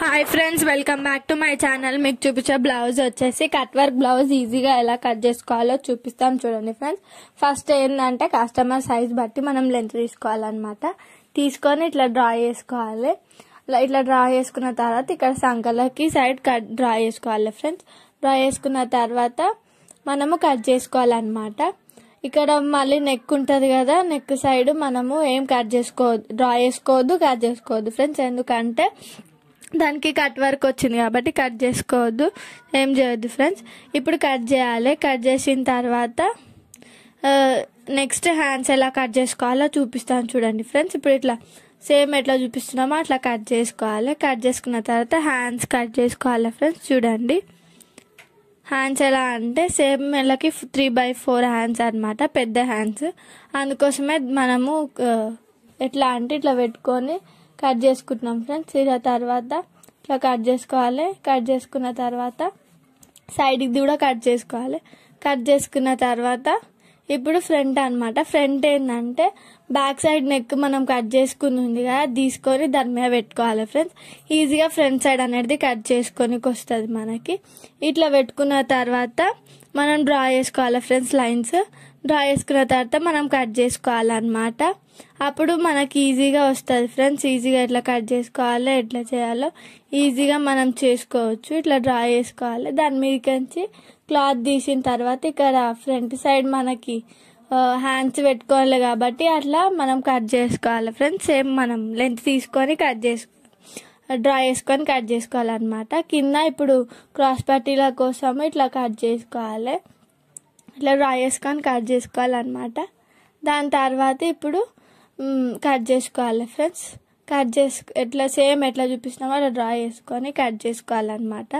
Hi friends, welcome back to my channel. మీకు చూపించే blouse వచ్చేసి కట్ వర్క్ బ్లౌజ్ ఈజీగా ఎలా కట్ చేసుకోవాలో చూపిస్తాం. చూడండి ఫ్రెండ్స్, ఫస్ట్ ఏంటంటే కస్టమర్ సైజ్ బట్టి మనం లెంత్ తీసుకోవాలన్నమాట. తీసుకొని ఇట్లా డ్రా చేసుకోవాలి. ఇట్లా డ్రా చేసుకున్న తర్వాత ఇక్కడ సంకలకి సైడ్ కట్ డ్రా చేసుకోవాలి ఫ్రెండ్స్. డ్రా చేసుకున్న తర్వాత మనము కట్ చేసుకోవాలన్నమాట. ఇక్కడ మళ్ళీ నెక్ ఉంటుంది కదా, నెక్ సైడ్ మనము ఏం కట్ చేసుకోవద్దు, డ్రా చేసుకోవద్దు, కట్ చేసుకోవద్దు ఫ్రెండ్స్. ఎందుకంటే దానికి కట్ వర్క్ వచ్చింది కాబట్టి కట్ చేసుకోవద్దు, ఏం చేయొద్దు ఫ్రెండ్స్. ఇప్పుడు కట్ చేయాలి. కట్ చేసిన తర్వాత నెక్స్ట్ హ్యాండ్స్ ఎలా కట్ చేసుకోవాలో చూపిస్తాను చూడండి ఫ్రెండ్స్. ఇప్పుడు ఇట్లా సేమ్ ఎట్లా చూపిస్తున్నామో అట్లా కట్ చేసుకోవాలి. కట్ చేసుకున్న తర్వాత హ్యాండ్స్ కట్ చేసుకోవాలి ఫ్రెండ్స్. చూడండి హ్యాండ్స్ ఎలా అంటే సేమ్ వీళ్ళకి 3/4 హ్యాండ్స్ అనమాట, పెద్ద హ్యాండ్స్. అందుకోసమే మనము ఎట్లా అంటే ఇట్లా పెట్టుకొని కట్ చేసుకుంటున్నాం ఫ్రెండ్స్. ఇలా తర్వాత ఇట్లా కట్ చేసుకోవాలి. కట్ చేసుకున్న తర్వాత సైడ్కి కూడా కట్ చేసుకోవాలి. కట్ చేసుకున్న తర్వాత ఇప్పుడు ఫ్రంట్ అనమాట. ఫ్రంట్ ఏంటంటే బ్యాక్ సైడ్ నెక్ మనం కట్ చేసుకుని ఉంది కదా, తీసుకొని దాని మీద పెట్టుకోవాలి ఫ్రెండ్స్. ఈజీగా ఫ్రంట్ సైడ్ అనేది కట్ చేసుకోనికి వస్తుంది మనకి. ఇట్లా పెట్టుకున్న తర్వాత మనం డ్రా చేసుకోవాలి ఫ్రెండ్స్. లైన్స్ డ్రా చేసుకున్న తర్వాత మనం కట్ చేసుకోవాలన్నమాట. అప్పుడు మనకి ఈజీగా వస్తుంది ఫ్రెండ్స్. ఈజీగా ఎట్లా కట్ చేసుకోవాలో ఎట్లా చేయాలో ఈజీగా మనం చేసుకోవచ్చు. ఇట్లా డ్రా చేసుకోవాలి. దాని మీదకి క్లాత్ తీసిన తర్వాత ఇక్కడ ఫ్రంట్ సైడ్ మనకి హ్యాండ్స్ పెట్టుకోవాలి కాబట్టి అట్లా మనం కట్ చేసుకోవాలి ఫ్రెండ్స్. సేమ్ మనం లెంత్ తీసుకొని డ్రా చేసుకొని కట్ చేసుకోవాలన్నమాట. కింద ఇప్పుడు క్రాస్ పట్టీల కోసం ఇట్లా కట్ చేసుకోవాలి. ఇట్లా డ్రా చేసుకొని కట్ చేసుకోవాలన్నమాట. దాని తర్వాత ఇప్పుడు కట్ చేసుకోవాలి ఫ్రెండ్స్. ఎట్లా సేమ్ ఎట్లా చూపిస్తున్నామో అట్లా డ్రా చేసుకొని కట్ చేసుకోవాలన్నమాట.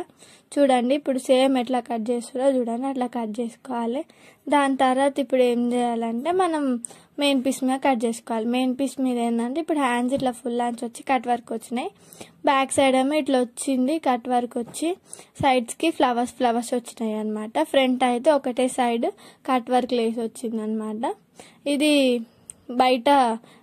చూడండి ఇప్పుడు సేమ్ ఎట్లా కట్ చేస్తారో చూడండి, అట్లా కట్ చేసుకోవాలి. దాని తర్వాత ఇప్పుడు ఏం చేయాలంటే మనం మెయిన్ పీస్ మీద కట్ చేసుకోవాలి. మెయిన్ పీస్ మీద ఏంటంటే ఇప్పుడు హ్యాండ్స్ ఇట్లా ఫుల్ హ్యాండ్స్ వచ్చి కట్ వర్క్ వచ్చినాయి. బ్యాక్ సైడ్ ఏమో ఇట్లా వచ్చింది కట్ వర్క్ వచ్చి, సైడ్స్కి ఫ్లవర్స్ వచ్చినాయి అనమాట. ఫ్రంట్ అయితే ఒకటే సైడ్ కట్ వర్క్ లేసి వచ్చింది అనమాట. ఇది బయట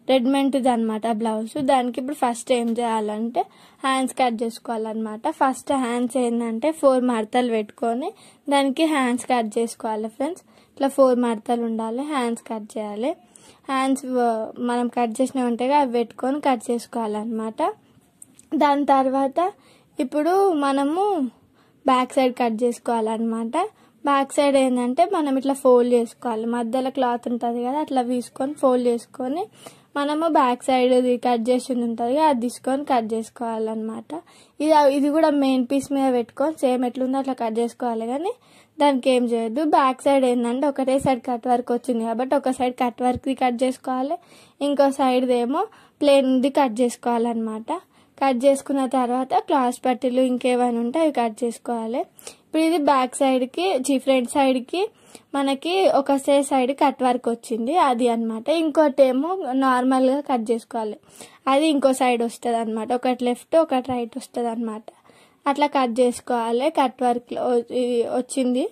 రెడీమేడ్ అనమాట బ్లౌజ్. దానికి ఇప్పుడు ఫస్ట్ ఏం చేయాలంటే హ్యాండ్స్ కట్ చేసుకోవాలన్నమాట. ఫస్ట్ హ్యాండ్స్ ఏంటంటే 4 మడతలు పెట్టుకొని దానికి హ్యాండ్స్ కట్ చేసుకోవాలి ఫ్రెండ్స్. ఇట్లా 4 మడతలు ఉండాలి, హ్యాండ్స్ కట్ చేయాలి. హ్యాండ్స్ మనం కట్ చేసినవి ఉంటాయి అవి పెట్టుకొని కట్ చేసుకోవాలన్నమాట. దాని తర్వాత ఇప్పుడు మనము బ్యాక్ సైడ్ కట్ చేసుకోవాలన్నమాట. బ్యాక్ సైడ్ ఏంటంటే మనం ఇట్లా ఫోల్డ్ చేసుకోవాలి. మధ్యలో క్లాత్ ఉంటుంది కదా, అట్లా తీసుకొని ఫోల్డ్ చేసుకొని మనము బ్యాక్ సైడ్ కట్ చేసి ఉంటుంది అది తీసుకొని కట్ చేసుకోవాలన్నమాట. ఇది కూడా మెయిన్ పీస్ మీద పెట్టుకొని సేమ్ ఎట్లుందో అట్లా కట్ చేసుకోవాలి. కానీ దానికి ఏం చేయొద్దు. బ్యాక్ సైడ్ ఏంటంటే ఒకటే సైడ్ కట్ వర్క్ వచ్చింది కాబట్టి ఒక సైడ్ కట్ వర్క్ది కట్ చేసుకోవాలి, ఇంకో సైడ్ది ఏమో ప్లేన్ది కట్ చేసుకోవాలన్నమాట. కట్ చేసుకున్న తర్వాత క్లాస్ పట్టీలు ఇంకేమైనా ఉంటే అవి కట్ చేసుకోవాలి. ఇప్పుడు ఇది బ్యాక్ సైడ్కి ఫ్రంట్ సైడ్కి మనకి ఒక సైడ్ కట్ వర్క్ వచ్చింది అది అనమాట. ఇంకోటి ఏమో నార్మల్గా కట్ చేసుకోవాలి, అది ఇంకో సైడ్ వస్తుంది అనమాట. ఒకటి లెఫ్ట్ ఒకటి రైట్ వస్తుంది అనమాట. అట్లా కట్ చేసుకోవాలి. కట్ వర్క్ వచ్చింది,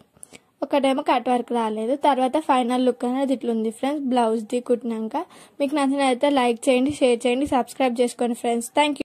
ఒకటేమో కట్ వర్క్ రాలేదు. తర్వాత ఫైనల్ లుక్ అనేది ఇట్లుంది ఫ్రెండ్స్ బ్లౌజ్ది కుట్టినాక. మీకు నచ్చినట్లయితే లైక్ చేయండి, షేర్ చేయండి, సబ్స్క్రైబ్ చేసుకోండి ఫ్రెండ్స్. Thank you.